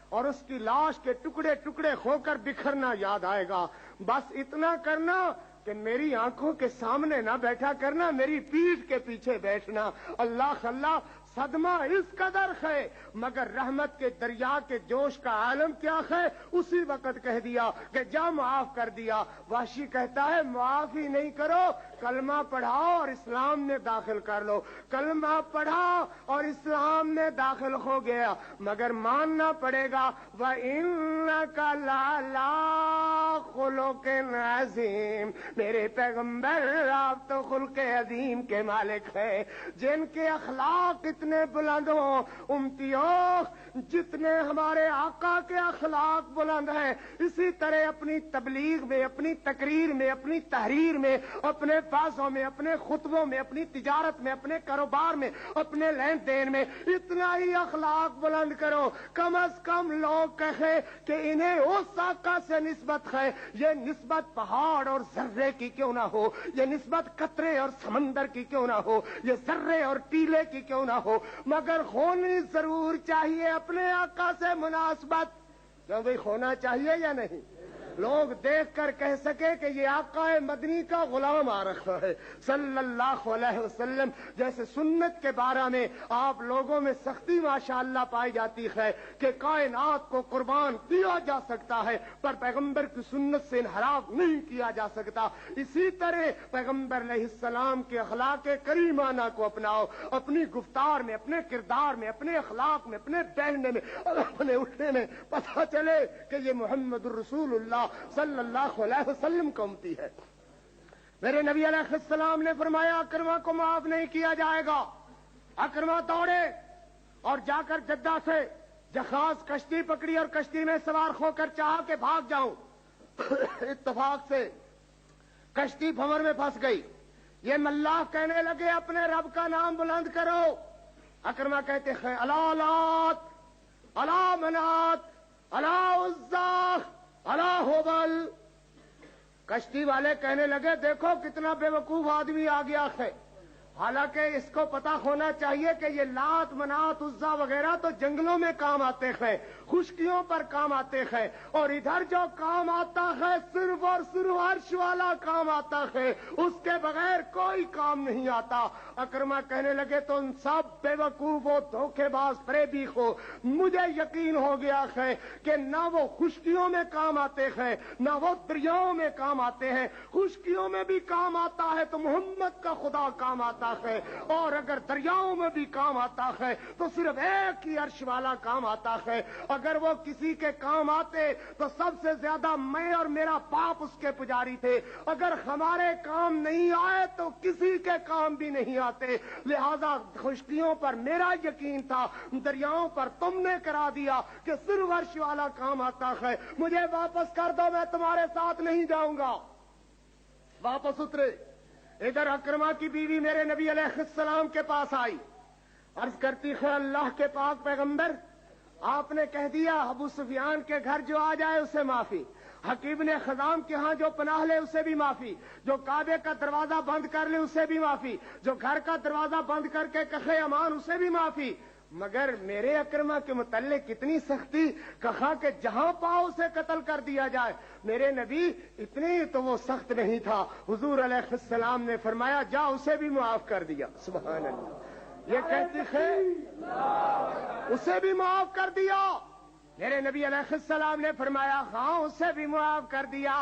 اور اس کی لاش کے ٹکڑے ٹکڑے ہو کر بکھرنا یاد آئے گا. بس اتنا کرنا کہ میری آنکھوں کے سامنے نہ بیٹھا کرنا, میری پیٹھ کے پیچھے بیٹھنا. اللہ اللہ. صدمہ اس قدر ہے مگر رحمت کے دریا کے جوش کا عالم کیا ہے, اسی وقت کہہ دیا کہ جا معاف کر دیا. وحشی کہتا ہے معاف ہی نہیں کرو, کلمہ پڑھاؤ اور اسلام میں داخل کر لو. کلمہ پڑھا اور اسلام میں داخل ہو گیا. مگر ماننا پڑے گا وَإِنَّكَ لَعَلَىٰ خُلُقٍ عَظِيمٍ. میرے پیغمبر آپ تو خلق عظیم کے مالک ہیں, جن کے اخلاق اتنے بلند ہوں. امتیوں جتنے ہمارے آقا کے اخلاق بلند ہیں اسی طرح اپنی تبلیغ میں، اپنی تقریر میں، اپنی تحریر میں، اپنے وعظوں میں، اپنے خطبوں میں، اپنی تجارت میں، اپنے کاروبار میں، اپنے لین دین میں اتنا ہی اخلاق بلند کرو. کم از کم لوگ کہیں کہ انہیں اس آقا سے نسبت ہے. یہ نسبت پہاڑ اور ذرے کی کیوں نہ ہو، یہ نسبت قطرے اور سمندر کی کیوں نہ ہو، یہ ذرے اور ٹیلے کی کیوں نہ ہو، مگر ہونی ضرور چاہیے اپنے آقا سے مناسبت. کیوں بھئی ہونا چاہیے یا نہیں؟ لوگ دیکھ کر کہہ سکے کہ یہ آقا مدنی کا غلام آ رکھا ہے صلی اللہ علیہ وسلم. جیسے سنت کے بارے میں آپ لوگوں میں سختی ماشاءاللہ پائی جاتی ہے کہ کائنات کو قربان دیا جا سکتا ہے پر پیغمبر کی سنت سے انحراف نہیں کیا جا سکتا. اسی طرح پیغمبر علیہ السلام کے اخلاق کریمانہ کو اپناؤ. اپنی گفتار میں، اپنے کردار میں، اپنے اخلاق میں، اپنے بیٹھنے میں، اپنے اٹھنے میں پتہ چلے کہ یہ محمد الرسول اللہ صلی اللہ علیہ وسلم کا امتی ہے. میرے نبی علیہ السلام نے فرمایا اکرمہ کو معاف نہیں کیا جائے گا. اکرمہ دوڑے اور جا کر جدہ سے جہاز کشتی پکڑی اور کشتی میں سوار ہو کر چاہا کہ بھاگ جاؤں. اتفاق سے کشتی بھنور میں پھنس گئی. یہ ملاح کہنے لگے اپنے رب کا نام بلند کرو. اکرمہ کہتے ہیں الا لات، الا منات، الا عزا، الا ہوبل. کشتی والے کہنے لگے دیکھو کتنا بے وقوف آدمی آ گیا ہے. حالانکہ اس کو پتا ہونا چاہیے کہ یہ لات منات عزا وغیرہ تو جنگلوں میں کام آتے ہیں، خشکیوں پر کام آتے ہیں، اور ادھر جو کام آتا ہے صرف اور صرف عرش والا کام آتا ہے، اس کے بغیر کوئی کام نہیں آتا. اکرمہ کہنے لگے تم سب بے وقوف ہو، دھوکے باز، فریبی ہو. مجھے یقین ہو گیا ہے کہ نہ وہ خشکیوں میں کام آتے ہیں نہ وہ دریاؤں میں کام آتے ہیں. خشکیوں میں بھی کام آتا ہے تو محمد کا خدا کام آتا ہے، اور اگر دریاؤں میں بھی کام آتا ہے تو صرف ایک ہی عرش والا کام آتا ہے. اگر وہ کسی کے کام آتے تو سب سے زیادہ میں اور میرا باپ اس کے پجاری تھے. اگر ہمارے کام نہیں آئے تو کسی کے کام بھی نہیں آتے. لہذا خشکیوں پر میرا یقین تھا، دریاؤں پر تم نے کرا دیا کہ صرف عرش والا کام آتا ہے. مجھے واپس کر دو، میں تمہارے ساتھ نہیں جاؤں گا. واپس اترے. ادھر اکرمہ کی بیوی میرے نبی علیہ السلام کے پاس آئی، عرض کرتی ہے اللہ کے پاک پیغمبر آپ نے کہہ دیا ابو سفیان کے گھر جو آ جائے اسے معافی، حکیم نے خزام کے ہاں جو پناہ لے اسے بھی معافی، جو کعبے کا دروازہ بند کر لے اسے بھی معافی، جو گھر کا دروازہ بند کر کے کہے امان اسے بھی معافی. مگر میرے اکرمہ کے متعلق کتنی سختی، کہا کہ جہاں پاؤ اسے قتل کر دیا جائے. میرے نبی اتنی تو وہ سخت نہیں تھا. حضور علیہ السلام نے فرمایا جا اسے بھی معاف کر دیا. سبحان اللہ. یہ کہتی ہے اسے بھی معاف کر دیا. میرے نبی علیہ السلام نے فرمایا ہاں اسے بھی معاف کر دیا.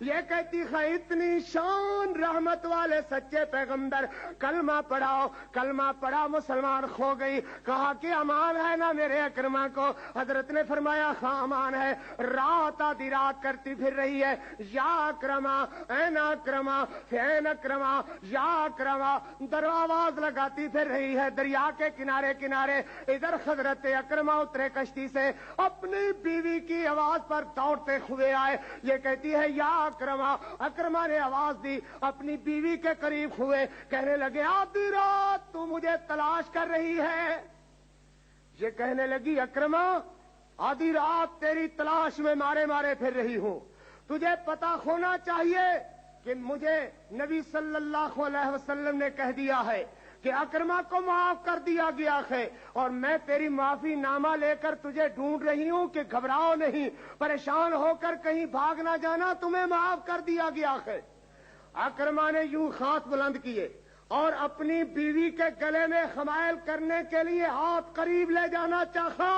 یہ کہتی ہے اتنی شان رحمت والے سچے پیغمبر، کلمہ پڑھاؤ. کلمہ پڑھا مسلمان ہو گئی. کہا کہ امان ہے نا میرے اکرمہ کو؟ حضرت نے فرمایا ہاں امان ہے. رات آدھی رات کرتی پھر رہی ہے یا اکرمہ این اکرمہ فین اکرمہ یا اکرمہ، در آواز لگاتی پھر رہی ہے دریا کے کنارے کنارے. ادھر حضرت اکرمہ اترے کشتی سے، اپنی بیوی کی آواز پر دوڑتے ہوئے آئے. یہ کہتی ہے یا اکرمہ. اکرمہ نے آواز دی، اپنی بیوی کے قریب ہوئے، کہنے لگے آدھی رات تو مجھے تلاش کر رہی ہے. یہ کہنے لگی اکرمہ آدھی رات تیری تلاش میں مارے مارے پھر رہی ہوں. تجھے پتا ہونا چاہیے کہ مجھے نبی صلی اللہ علیہ وسلم نے کہہ دیا ہے کہ اکرمہ کو معاف کر دیا گیا ہے، اور میں تیری معافی نامہ لے کر تجھے ڈھونڈ رہی ہوں کہ گھبراؤ نہیں، پریشان ہو کر کہیں بھاگ نہ جانا، تمہیں معاف کر دیا گیا ہے. اکرمہ نے یوں ہاتھ بلند کیے اور اپنی بیوی کے گلے میں حمائل کرنے کے لیے ہاتھ قریب لے جانا چاہا.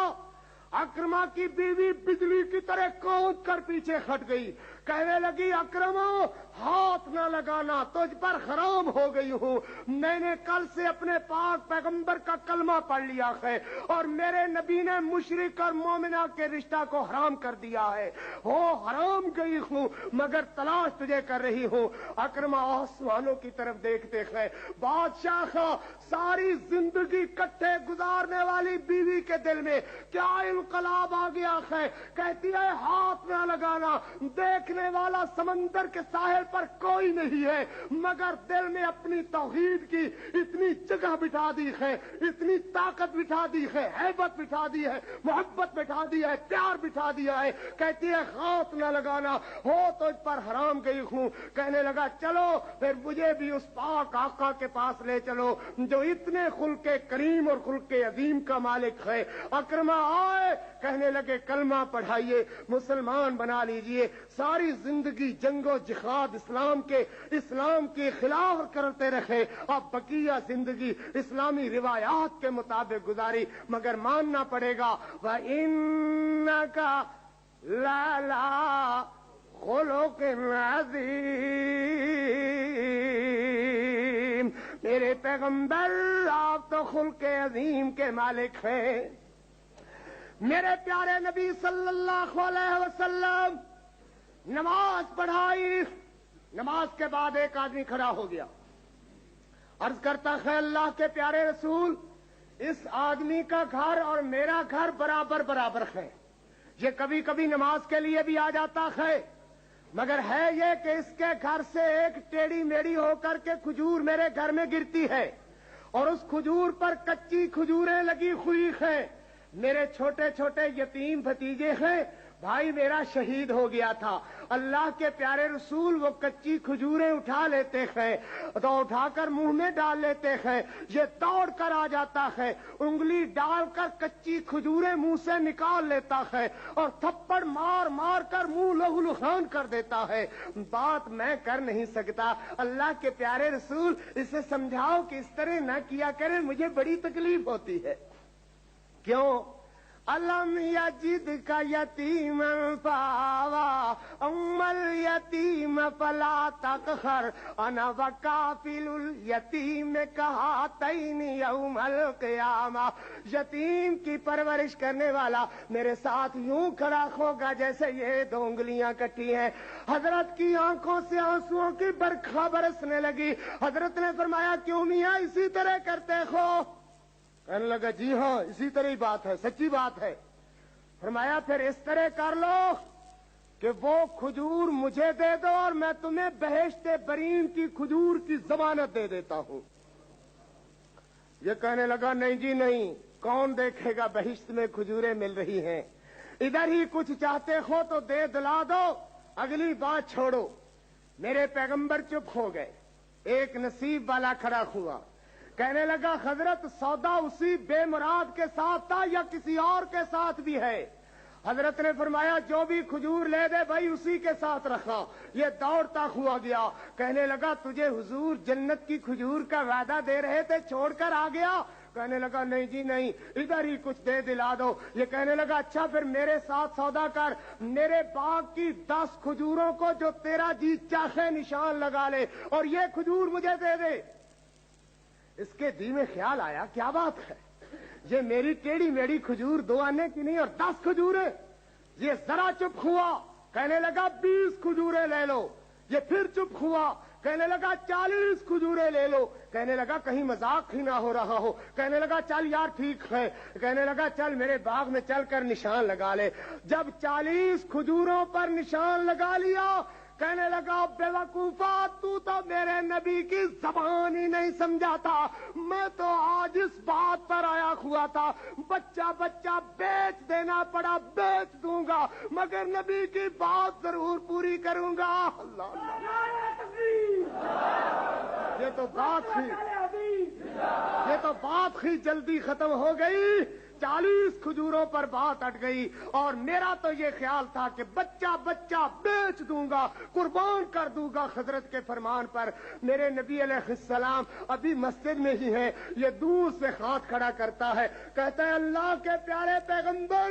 اکرمہ کی بیوی بجلی کی طرح کود کر پیچھے ہٹ گئی، کہنے لگی اکرمو ہاتھ نہ لگانا، تجھ پر حرام ہو گئی ہوں، میں نے کل سے اپنے پاک پیغمبر کا کلمہ پڑھ لیا ہے اور میرے نبی نے مشرک اور مومنہ کے رشتہ کو حرام کر دیا ہے، ہو حرام گئی ہوں مگر تلاش تجھے کر رہی ہوں۔ اکرمہ آسمانوں کی طرف دیکھتے ہیں، بادشاہ کا ساری زندگی کٹھے گزارنے والی بیوی کے دل میں کیا انقلاب آ گیا ہے، کہتی ہے ہاتھ نہ لگانا، دیکھنے والا سمندر کے ساحل پر کوئی نہیں ہے مگر دل میں اپنی توحید کی اتنی جگہ بٹھا دی ہے، اتنی طاقت بٹھا دی ہے، ہیبت بٹھا دی ہے، محبت بٹھا دی ہے، پیار بٹھا دیا ہے، کہتی ہے ہاتھ نہ لگانا، ہو تو اس پر حرام گئی ہوں۔ کہنے لگا چلو پھر مجھے بھی اس پاک آقا کے پاس لے چلو جو اتنے خلق کریم اور خلق عظیم کا مالک ہے۔ اکرمہ آئے، کہنے لگے کلمہ پڑھائیے، مسلمان بنا لیجئے، ساری زندگی جنگ و جہاد اسلام کے خلاف کرتے رہے، اب بقیہ زندگی اسلامی روایات کے مطابق گزاری، مگر ماننا پڑے گا وَإِنَّكَ لَعَلَىٰ خُلُقٍ عَظِيمٍ، میرے پیغمبر آپ تو خلق عظیم کے مالک ہیں۔ میرے پیارے نبی صلی اللہ علیہ وسلم نماز پڑھائی، نماز کے بعد ایک آدمی کھڑا ہو گیا، عرض کرتا ہے اللہ کے پیارے رسول، اس آدمی کا گھر اور میرا گھر برابر برابر ہے، یہ کبھی کبھی نماز کے لیے بھی آ جاتا ہے، مگر ہے یہ کہ اس کے گھر سے ایک ٹیڑھی میڑھی ہو کر کے کھجور میرے گھر میں گرتی ہے اور اس کھجور پر کچی کھجوریں لگی ہوئی ہیں، میرے چھوٹے چھوٹے یتیم بھتیجے ہیں، بھائی میرا شہید ہو گیا تھا، اللہ کے پیارے رسول وہ کچی کھجوریں اٹھا لیتے ہیں تو اٹھا کر منہ میں ڈال لیتے ہیں، یہ دوڑ کر آ جاتا ہے، انگلی ڈال کر کچی کھجوریں منہ سے نکال لیتا ہے اور تھپڑ مار مار کر منہ لہو لہان کر دیتا ہے، بات میں کر نہیں سکتا، اللہ کے پیارے رسول اسے سمجھاؤ کہ اس طرح نہ کیا کرے، مجھے بڑی تکلیف ہوتی ہے۔ کیوں؟ الم یجدک یتیما فآوی اما الیتیم فلا تقہر انا وکافل الیتیم کہاتین یوم القیامہ، یتیم کی پرورش کرنے والا میرے ساتھ یوں کھڑا ہوگا جیسے یہ دو انگلیاں کٹی ہیں۔ حضرت کی آنکھوں سے آنسوؤں کی برکھا برسنے لگی، حضرت نے فرمایا کیوں میاں اسی طرح کرتے ہو؟ کہنے لگا جی ہاں اسی طرح ہی بات ہے، سچی بات ہے۔ فرمایا پھر اس طرح کر لو کہ وہ کھجور مجھے دے دو اور میں تمہیں بہشت برین کی کھجور کی ضمانت دے دیتا ہوں۔ یہ کہنے لگا نہیں جی نہیں، کون دیکھے گا بہشت میں کھجوریں مل رہی ہیں، ادھر ہی کچھ چاہتے ہو تو دے دلا دو، اگلی بات چھوڑو۔ میرے پیغمبر چپ ہو گئے، ایک نصیب والا کھڑا ہوا، کہنے لگا حضرت سودا اسی بے مراد کے ساتھ تھا یا کسی اور کے ساتھ بھی ہے؟ حضرت نے فرمایا جو بھی کھجور لے دے بھائی اسی کے ساتھ رکھا۔ یہ دوڑتا ہوا گیا، کہنے لگا تجھے حضور جنت کی کھجور کا وعدہ دے رہے تھے، چھوڑ کر آ گیا؟ کہنے لگا نہیں جی نہیں، ادھر ہی کچھ دے دلا دو۔ یہ کہنے لگا اچھا پھر میرے ساتھ سودا کر، میرے باغ کی 10 کھجوروں کو جو تیرا جی چاہے نشان لگا لے اور یہ کھجور مجھے دے دے۔ اس کے دل میں خیال آیا کیا بات ہے، یہ میری ٹیڑھی میڑھی کھجور 2 آنے کی نہیں اور 10 کھجوریں۔ یہ ذرا چپ ہوا، کہنے لگا 20 کھجوریں لے لو۔ یہ پھر چپ ہوا، کہنے لگا 40 کھجوریں لے لو۔ کہنے لگا کہیں مذاق ہی نہ ہو رہا ہو، کہنے لگا چل یار ٹھیک ہے، کہنے لگا چل میرے باغ میں چل کر نشان لگا لے۔ جب 40 کھجوروں پر نشان لگا لیا، کہنے لگا بے وقوفا تو میرے نبی کی زبان ہی نہیں سمجھا تھا، میں تو آج اس بات پر آیا ہوا تھا، بچہ بچہ بیچ دینا پڑا بیچ دوں گا مگر نبی کی بات ضرور پوری کروں گا۔ اللہ یہ تو بات ہی جلدی ختم ہو گئی۔ 40 کھجوروں پر بات اٹ گئی، اور میرا تو یہ خیال تھا کہ بچہ بچہ بیچ دوں گا، قربان کر دوں گا حضرت کے فرمان پر۔ میرے نبی علیہ السلام ابھی مسجد میں ہی ہے، یہ دور سے ہاتھ کھڑا کرتا ہے، کہتا ہے اللہ کے پیارے پیغمبر،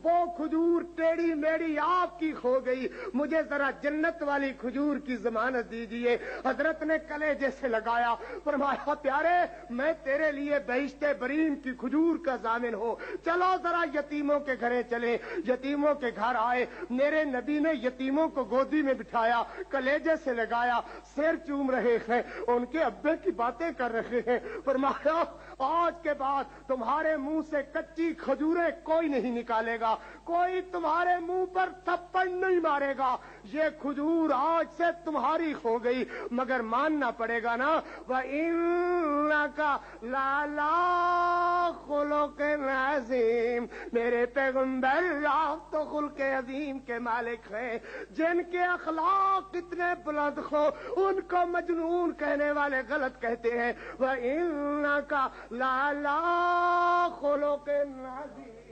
وہ کھجور ٹیڑھی میڑھی آپ کی کھو گئی، مجھے ذرا جنت والی کھجور کی ضمانت دیجئے۔ حضرت نے کلیجے سے لگایا، فرمایا پیارے میں تیرے لیے بہشت بریم کی کھجور کا ضامن ہوں، چلو ذرا یتیموں کے گھرے چلیں۔ یتیموں کے گھر آئے، میرے نبی نے یتیموں کو گودی میں بٹھایا، کلیجے سے لگایا، سر چوم رہے ہیں، ان کے ابے کی باتیں کر رہے ہیں۔ فرمایا آج کے بعد تمہارے منہ سے کچی کھجوریں کوئی نہیں نکالے گا، کوئی تمہارے منہ پر تھپڑ نہیں مارے گا، یہ کھجور آج سے تمہاری ہو گئی، مگر ماننا پڑے گا نا۔ وَإِنَّكَ لَعَلَىٰ خُلُقٍ عَظِيمٍ، میرے پیغمبر آپ تو خلق عظیم کے مالک ہیں، جن کے اخلاق اتنے بلند ہو ان کو مجنون کہنے والے غلط کہتے ہیں۔ وَإِنَّكَ لَعَلَىٰ خُلُقٍ عَظِيمٍ۔